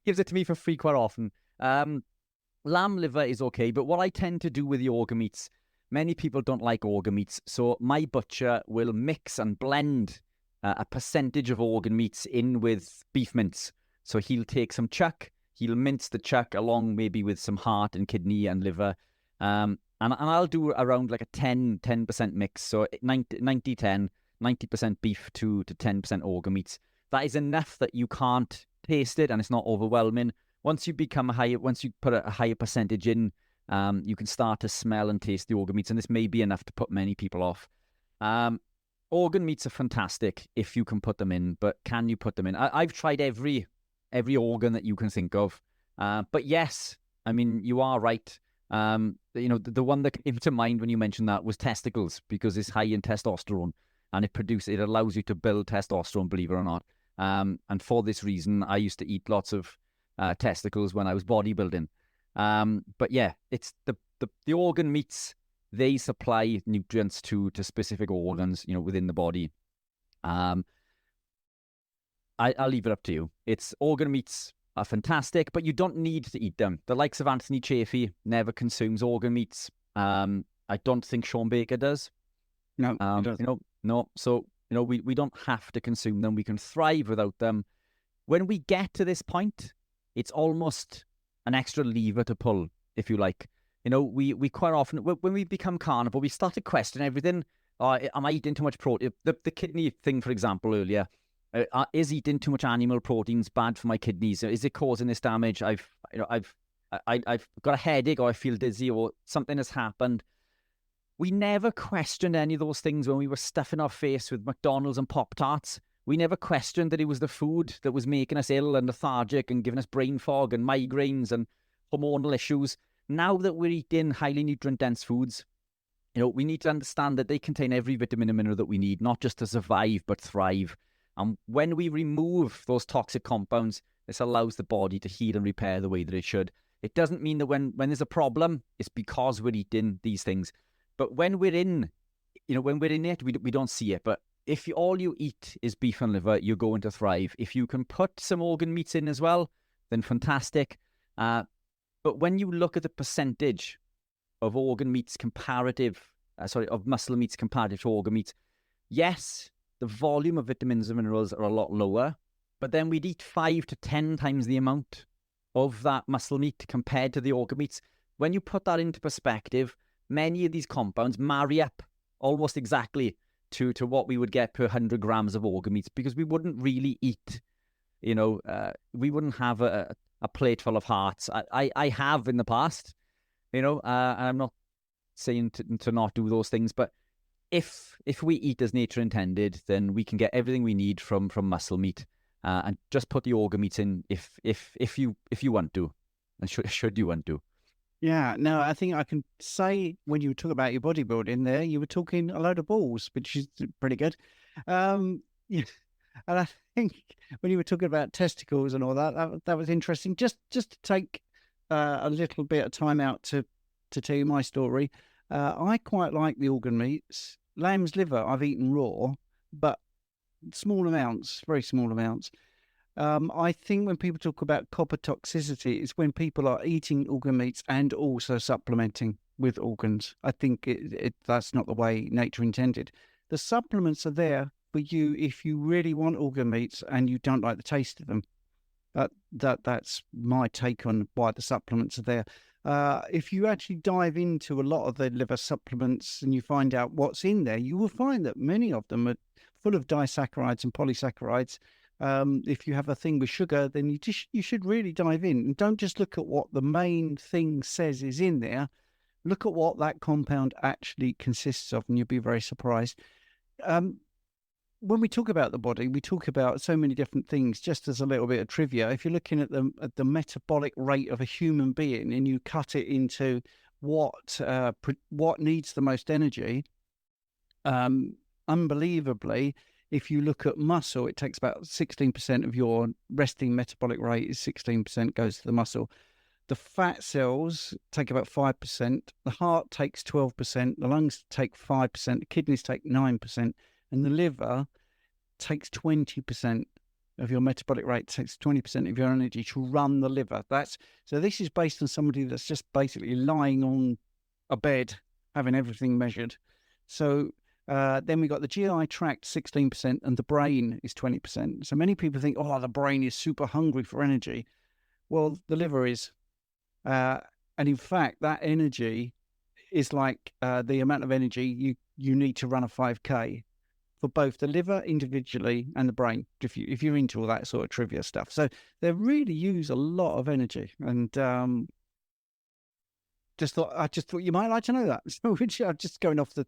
Speaker 2: Gives it to me for free quite often. Lamb liver is okay, but what I tend to do with the organ meats, many people don't like organ meats, so my butcher will mix and blend a percentage of organ meats in with beef mince. So he'll take some chuck, he'll mince the chuck along maybe with some heart and kidney and liver, and I'll do around like a 10% mix, so 90-10, 90% beef to 10% organ meats. That is enough that you can't taste it and it's not overwhelming. Once you put a higher percentage in, you can start to smell and taste the organ meats, and this may be enough to put many people off. Organ meats are fantastic if you can put them in, but can you put them in? I've tried every organ that you can think of. But yes, I mean, you are right. The one that came to mind when you mentioned that was testicles, because it's high in testosterone and it allows you to build testosterone, believe it or not. And for this reason, I used to eat lots of testicles when I was bodybuilding. But yeah, it's the organ meats. They supply nutrients to specific organs, within the body. I'll leave it up to you. It's organ meats are fantastic, but you don't need to eat them. The likes of Anthony Chaffee never consumes organ meats. I don't think Sean Baker does.
Speaker 1: No, he doesn't.
Speaker 2: No. So, we don't have to consume them. We can thrive without them. When we get to this point, it's almost an extra lever to pull, if you like. We quite often, when we become carnivore, we start to question everything. Am I eating too much protein? The kidney thing, for example, earlier. Is eating too much animal proteins bad for my kidneys? Is it causing this damage? I've got a headache, or I feel dizzy, or something has happened. We never questioned any of those things when we were stuffing our face with McDonald's and Pop-Tarts. We never questioned that it was the food that was making us ill and lethargic and giving us brain fog and migraines and hormonal issues. Now that we're eating highly nutrient-dense foods, we need to understand that they contain every vitamin and mineral that we need, not just to survive, but thrive. And when we remove those toxic compounds, this allows the body to heal and repair the way that it should. It doesn't mean that when there's a problem, it's because we're eating these things. But when we're in it, we don't see it. But if all you eat is beef and liver, you're going to thrive. If you can put some organ meats in as well, then fantastic. But when you look at the percentage of organ meats of muscle meats comparative to organ meats, yes, the volume of vitamins and minerals are a lot lower, but then we'd eat 5 to 10 times the amount of that muscle meat compared to the organ meats. When you put that into perspective, many of these compounds marry up almost exactly to what we would get per 100 grams of organ meats, because we wouldn't really eat, we wouldn't have a plate full of hearts. I have in the past, and I'm not saying to not do those things, but if we eat as nature intended, then we can get everything we need from muscle meat, and just put the organ meats in if you want to, and should you want to.
Speaker 1: Yeah, no, I think I can say when you talk about your bodybuilding there, you were talking a load of balls, which is pretty good. Yeah, and I think when you were talking about testicles and all that was interesting. Just to take a little bit of time out to tell you my story. I quite like the organ meats. Lamb's liver I've eaten raw, but small amounts, very small amounts. I think when people talk about copper toxicity, it's when people are eating organ meats and also supplementing with organs. I think that's not the way nature intended. The supplements are there for you if you really want organ meats and you don't like the taste of them. That's my take on why the supplements are there. If you actually dive into a lot of the liver supplements and you find out what's in there, you will find that many of them are full of disaccharides and polysaccharides. If you have a thing with sugar, then you should really dive in and don't just look at what the main thing says is in there. Look at what that compound actually consists of, and you'll be very surprised. When we talk about the body, we talk about so many different things. Just as a little bit of trivia, if you're looking at the metabolic rate of a human being and you cut it into what needs the most energy, unbelievably, if you look at muscle, it takes about 16% of your resting metabolic rate is 16% goes to the muscle. The fat cells take about 5%. The heart takes 12%. The lungs take 5%. The kidneys take 9%. And the liver takes 20% of your metabolic rate, takes 20% of your energy to run the liver. So this is based on somebody that's just basically lying on a bed, having everything measured. So then we got the GI tract, 16%, and the brain is 20%. So many people think, oh, the brain is super hungry for energy. Well, the liver is. And in fact, that energy is like the amount of energy you need to run a 5K. For both the liver individually and the brain, if you're into all that sort of trivia stuff. So they really use a lot of energy, and I just thought you might like to know that. So I'm just going off the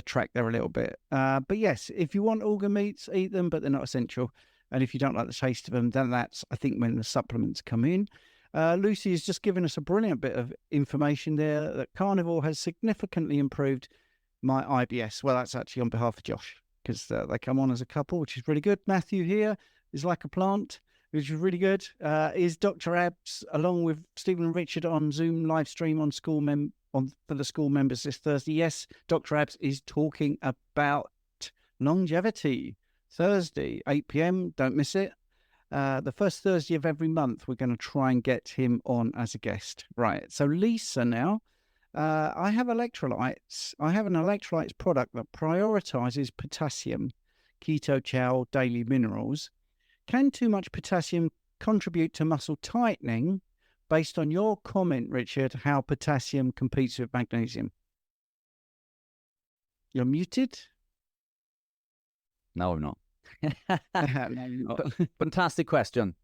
Speaker 1: track there a little bit. But yes, if you want organ meats, eat them, but they're not essential. And if you don't like the taste of them, then that's, I think, when the supplements come in. Lucy has just given us a brilliant bit of information there that Carnivore has significantly improved my IBS. Well, that's actually on behalf of Josh, because they come on as a couple, which is really good. Matthew here is like a plant, which is really good. Is Dr. Abs, along with Stephen and Richard, on Zoom live stream on for the school members this Thursday? Yes, Dr. Abs is talking about longevity. Thursday, 8 p.m. Don't miss it. The first Thursday of every month, we're going to try and get him on as a guest. Right. So Lisa now, I have electrolytes. I have an electrolytes product that prioritizes potassium, keto chow, daily minerals. Can too much potassium contribute to muscle tightening? Based on your comment, Richard, how potassium competes with magnesium. You're muted?
Speaker 2: No, I'm not.
Speaker 1: No, you're not.
Speaker 2: Fantastic question.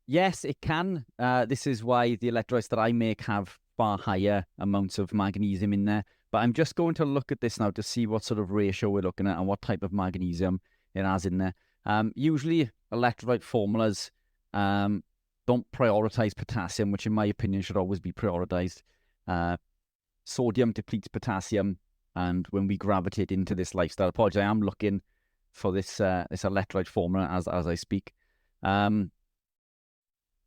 Speaker 2: Yes, it can. This is why the electrolytes that I make have far higher amounts of magnesium in there. But I'm just going to look at this now to see what sort of ratio we're looking at and what type of magnesium it has in there. Usually, electrolyte formulas don't prioritize potassium, which in my opinion should always be prioritized. Sodium depletes potassium, and when we gravitate into this lifestyle approach, I am looking for this electrolyte formula as I speak. But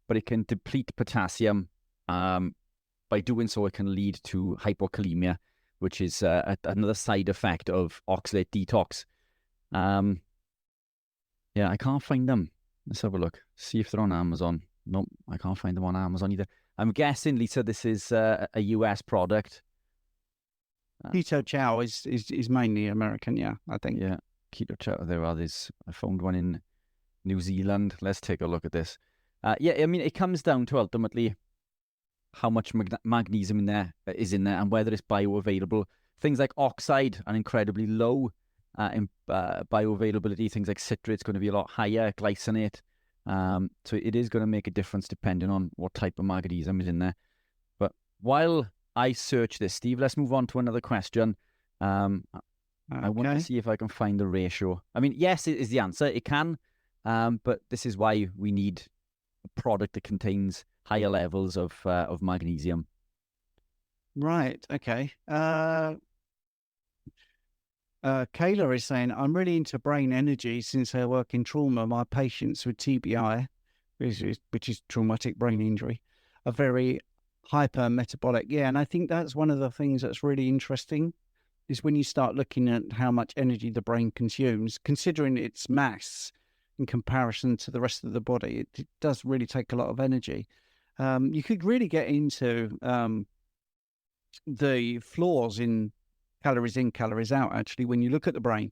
Speaker 2: it can deplete potassium. By doing so, it can lead to hypokalemia, which is another side effect of oxalate detox. Yeah, I can't find them. Let's have a look. See if they're on Amazon. Nope, I can't find them on Amazon either. I'm guessing, Lisa, this is a US product.
Speaker 1: Keto chow is mainly American, yeah, I think.
Speaker 2: Yeah, keto chow. There are these. I found one in New Zealand. Let's take a look at this. Yeah, I mean, it comes down to ultimately how much magnesium is in there and whether it's bioavailable. Things like oxide are incredibly low in bioavailability. Things like citrate's going to be a lot higher, glycinate. So it is going to make a difference depending on what type of magnesium is in there. But while I search this, Steve, let's move on to another question. I want to see if I can find the ratio. I mean, yes, it is the answer. It can, but this is why we need a product that contains higher levels of magnesium.
Speaker 1: Right. Okay. Kayla is saying, I'm really into brain energy since I work in trauma. My patients with TBI, which is traumatic brain injury, are very hyper-metabolic. Yeah, and I think that's one of the things that's really interesting is when you start looking at how much energy the brain consumes, considering its mass in comparison to the rest of the body, it does really take a lot of energy. You could really get into the flaws in calories in, calories out, actually, when you look at the brain,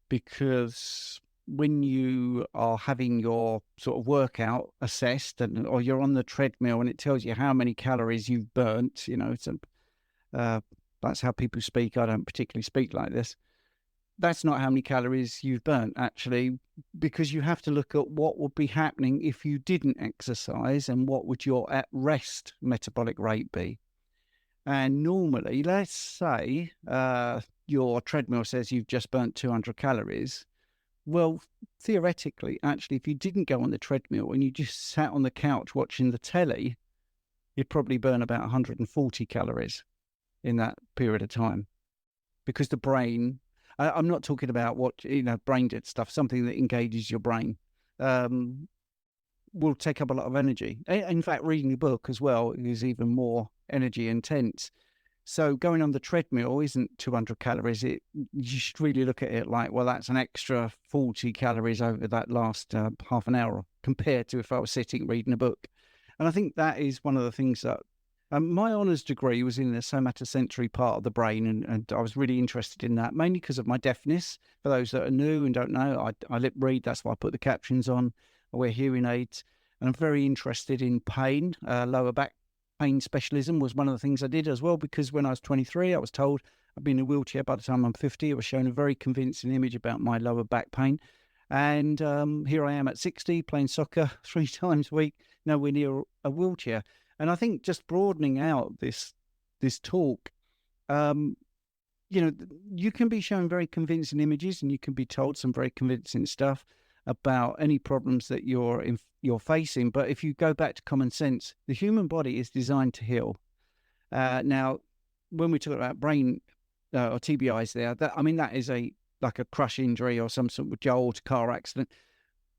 Speaker 1: because when you are having your sort of workout assessed or you're on the treadmill and it tells you how many calories you've burnt, it's that's how people speak. I don't particularly speak like this. That's not how many calories you've burnt, actually, because you have to look at what would be happening if you didn't exercise and what would your at rest metabolic rate be. And normally, let's say your treadmill says you've just burnt 200 calories. Well, theoretically, actually, if you didn't go on the treadmill and you just sat on the couch watching the telly, you'd probably burn about 140 calories in that period of time. Because the brain, I'm not talking about what, brain dead stuff, something that engages your brain, will take up a lot of energy. In fact, reading a book as well is even more energy intense. So going on the treadmill isn't 200 calories. You should really look at it like, well, that's an extra 40 calories over that last half an hour compared to if I was sitting reading a book. And I think that is one of the things that my honours degree was in the somatosensory part of the brain, and I was really interested in that, mainly because of my deafness. For those that are new and don't know, I lip read. That's why I put the captions on. I wear hearing aids, and I'm very interested in pain. Lower back pain specialism was one of the things I did as well, because when I was 23, I was told I'd be in a wheelchair by the time I'm 50. I was shown a very convincing image about my lower back pain. And here I am at 60, playing soccer 3 times a week, nowhere near a wheelchair. And I think just broadening out this talk, you can be shown very convincing images and you can be told some very convincing stuff about any problems that you're facing. But if you go back to common sense, the human body is designed to heal. Now, when we talk about brain or TBIs there, that is like a crush injury or some sort of jolt, car accident.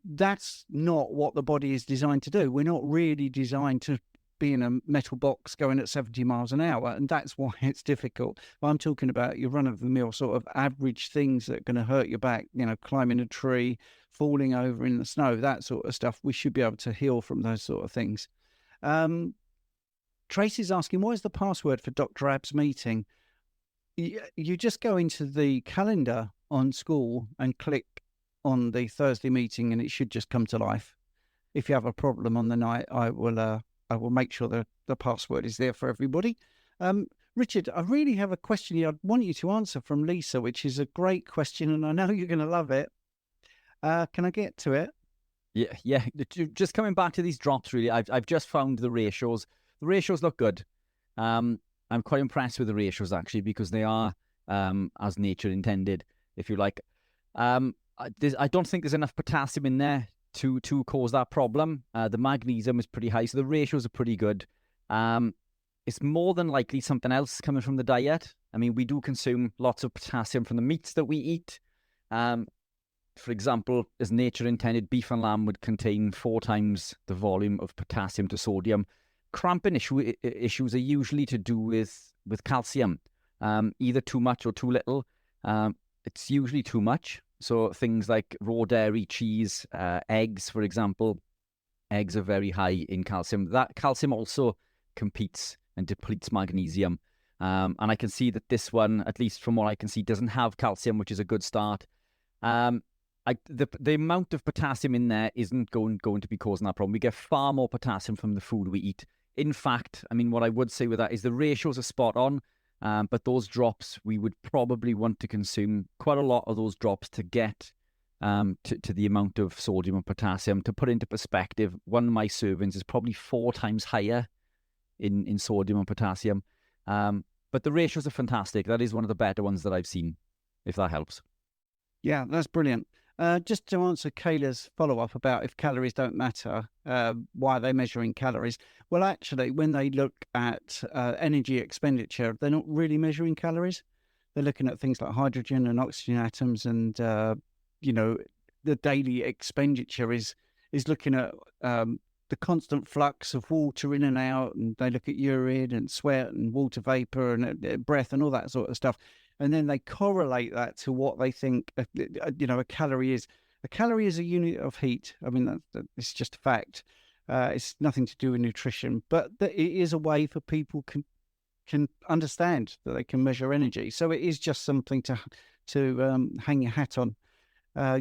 Speaker 1: That's not what the body is designed to do. We're not really designed to be in a metal box going at 70 miles an hour, and that's why it's difficult. But I'm talking about your run-of-the-mill sort of average things that are going to hurt your back, climbing a tree, falling over in the snow, that sort of stuff. We should be able to heal from those sort of things. Tracy's asking, what is the password for Dr. Ab's meeting? You just go into the calendar on Skool and click on the Thursday meeting, and it should just come to life. If you have a problem on the night, I will make sure that the password is there for everybody. Richard, I really have a question I'd want you to answer from Lisa, which is a great question, and I know you're going to love it. Can I get to it?
Speaker 2: Yeah. Just coming back to these drops, really, I've just found the ratios. The ratios look good. I'm quite impressed with the ratios, actually, because they are as nature intended, if you like. I don't think there's enough potassium in there to cause that problem. The magnesium is pretty high, so the ratios are pretty good. It's more than likely something else coming from the diet. I mean, we do consume lots of potassium from the meats that we eat. For example, as nature intended, beef and lamb would contain 4 times the volume of potassium to sodium. Cramping issues are usually to do with calcium, either too much or too little. It's usually too much. So things like raw dairy, cheese, eggs, for example, eggs are very high in calcium. That calcium also competes and depletes magnesium. And I can see that this one, at least from what I can see, doesn't have calcium, which is a good start. The amount of potassium in there isn't going to be causing that problem. We get far more potassium from the food we eat. In fact, I mean, what I would say with that is the ratios are spot on. But those drops, we would probably want to consume quite a lot of those drops to get to the amount of sodium and potassium. To put into perspective, one of my servings is probably 4 times higher in sodium and potassium. But the ratios are fantastic. That is one of the better ones that I've seen, if that helps.
Speaker 1: Yeah, that's brilliant. Just to answer Kayla's follow-up about if calories don't matter, why are they measuring calories? Well, actually, when they look at energy expenditure, they're not really measuring calories. They're looking at things like hydrogen and oxygen atoms, and the daily expenditure is looking at the constant flux of water in and out, and they look at urine and sweat and water vapor and breath and all that sort of stuff. And then they correlate that to what they think, a calorie is. A calorie is a unit of heat. I mean, it's just a fact. It's nothing to do with nutrition, but it is a way for people can understand that they can measure energy. So it is just something to hang your hat on.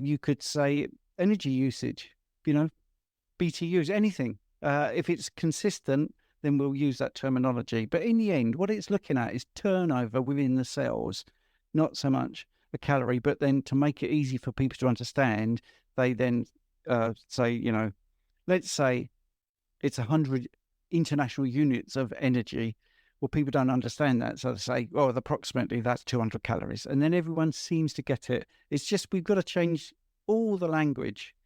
Speaker 1: You could say energy usage, BTUs, anything. If it's consistent, then we'll use that terminology. But in the end, what it's looking at is turnover within the cells, not so much a calorie. But then to make it easy for people to understand, they then say, let's say it's 100 international units of energy. Well, people don't understand that. So they say, approximately that's 200 calories. And then everyone seems to get it. It's just we've got to change all the language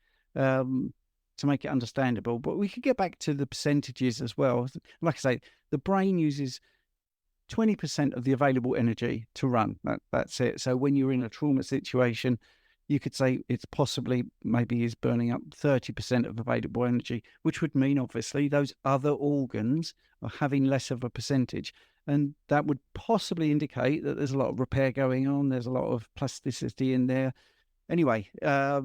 Speaker 1: to make it understandable. But we could get back to the percentages as well. Like I say, the brain uses 20% of the available energy to run. That's it. So when you're in a trauma situation, you could say it's possibly maybe is burning up 30% of available energy, which would mean obviously those other organs are having less of a percentage. And that would possibly indicate that there's a lot of repair going on. There's a lot of plasticity in there. Anyway, I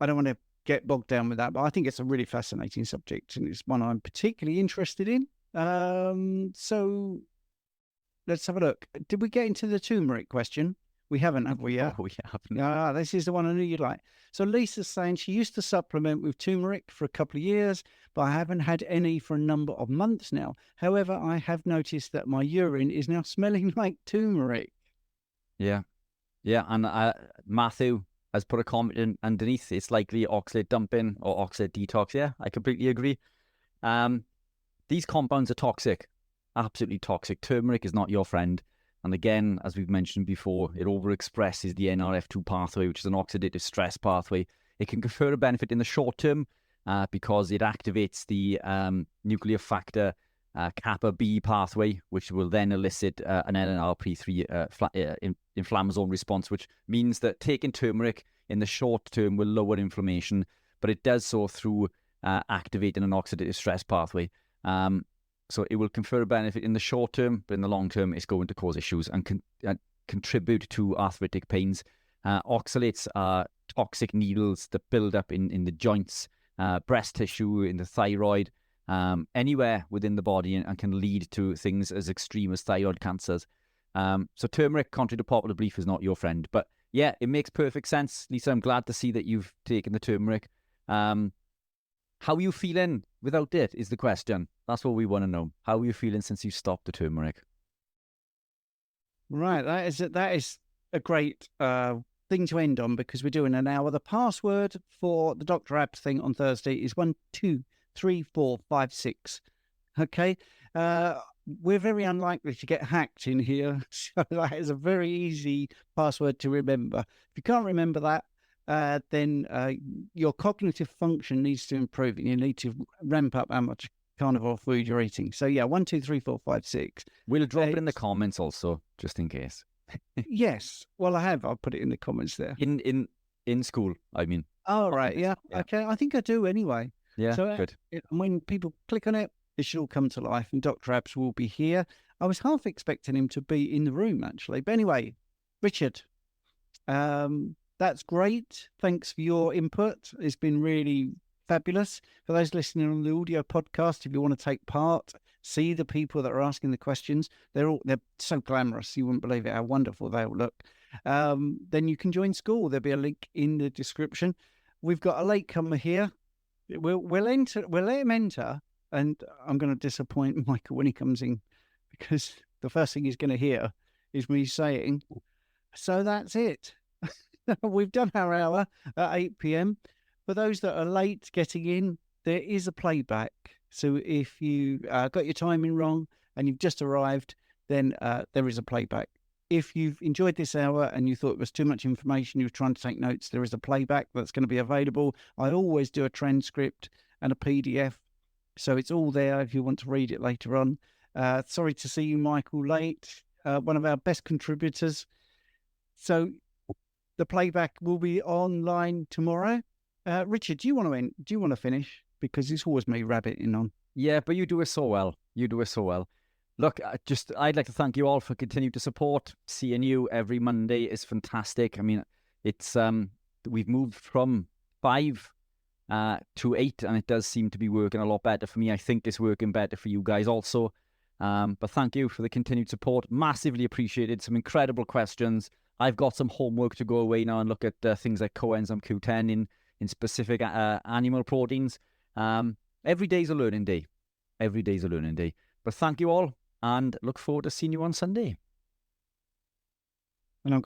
Speaker 1: don't want to get bogged down with that, but I think it's a really fascinating subject, and it's one I'm particularly interested in. So let's have a look. Did we get into the turmeric question? We haven't, have we?
Speaker 2: Oh, we haven't.
Speaker 1: This is the one I knew you'd like. So Lisa's saying she used to supplement with turmeric for a couple of years, but I haven't had any for a number of months now. However, I have noticed that my urine is now smelling like turmeric.
Speaker 2: Yeah. And Matthew has put a comment in underneath. It's likely oxalate dumping or oxalate detox. Yeah, I completely agree. These compounds are toxic, absolutely toxic. Turmeric is not your friend. And again, as we've mentioned before, it overexpresses the NRF2 pathway, which is an oxidative stress pathway. It can confer a benefit in the short term because it activates the nuclear factor kappa B pathway, which will then elicit an NLRP3 inflammasome response, which means that taking turmeric in the short term will lower inflammation, but it does so through activating an oxidative stress pathway. So it will confer a benefit in the short term, but in the long term, it's going to cause issues and contribute to arthritic pains. Oxalates are toxic needles that build up in the joints, breast tissue, in the thyroid, anywhere within the body, and can lead to things as extreme as thyroid cancers. So turmeric, contrary to popular belief, is not your friend. But yeah, it makes perfect sense. Lisa, I'm glad to see that you've taken the turmeric. How are you feeling without it is the question. That's what we want to know. How are you feeling since you stopped the turmeric?
Speaker 1: Right, that is a great thing to end on, because we're doing an hour. The password for the Dr. Ab thing on Thursday is 123456. Okay, we're very unlikely to get hacked in here, so that is a very easy password to remember. If you can't remember that, then your cognitive function needs to improve, and you need to ramp up how much carnivore food you're eating. So yeah, 123456.
Speaker 2: We'll drop it in the comments also, just in case.
Speaker 1: Yes, well, I have. I'll put it in the comments there.
Speaker 2: In Skool, I mean.
Speaker 1: Oh, right, yeah. Okay, I think I do anyway.
Speaker 2: Yeah,
Speaker 1: so
Speaker 2: good.
Speaker 1: When people click on it, it should all come to life, and Dr. Abs will be here. I was half expecting him to be in the room, actually. But anyway, Richard, that's great. Thanks for your input. It's been really fabulous. For those listening on the audio podcast, if you want to take part, see the people that are asking the questions. They're so glamorous. You wouldn't believe it, how wonderful they'll look. Then you can join Skool. There'll be a link in the description. We've got a latecomer here. We'll let him enter, and I'm going to disappoint Michael when he comes in, because the first thing he's going to hear is me saying, so that's it. We've done our hour at 8 p.m. For those that are late getting in, there is a playback. So if you got your timing wrong and you've just arrived, then there is a playback. If you've enjoyed this hour and you thought it was too much information, you were trying to take notes, there is a playback that's going to be available. I always do a transcript and a PDF, so it's all there if you want to read it later on. Sorry to see you, Michael, late. One of our best contributors. So the playback will be online tomorrow. Richard, do you want to finish? Because it's always me rabbiting on.
Speaker 2: Yeah, but you do it so well. Look, I'd like to thank you all for continuing to support. Seeing you every Monday is fantastic. I mean, it's we've moved from 5 to 8, and it does seem to be working a lot better for me. I think it's working better for you guys also. But thank you for the continued support. Massively appreciated. Some incredible questions. I've got some homework to go away now and look at things like coenzyme Q10 in specific animal proteins. Every day's a learning day. But thank you all, and look forward to seeing you on Sunday.
Speaker 1: And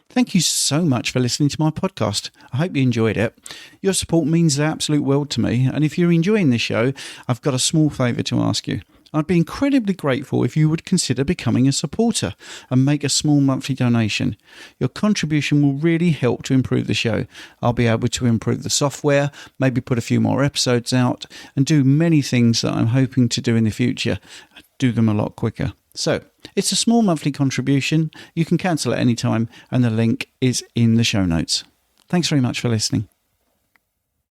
Speaker 1: thank you so much for listening to my podcast. I hope you enjoyed it. Your support means the absolute world to me, and if you're enjoying this show, I've got a small favour to ask you. I'd be incredibly grateful if you would consider becoming a supporter and make a small monthly donation. Your contribution will really help to improve the show. I'll be able to improve the software, maybe put a few more episodes out, and do many things that I'm hoping to do in the future. Do them a lot quicker. So, it's a small monthly contribution. You can cancel at any time, and the link is in the show notes. Thanks very much for listening.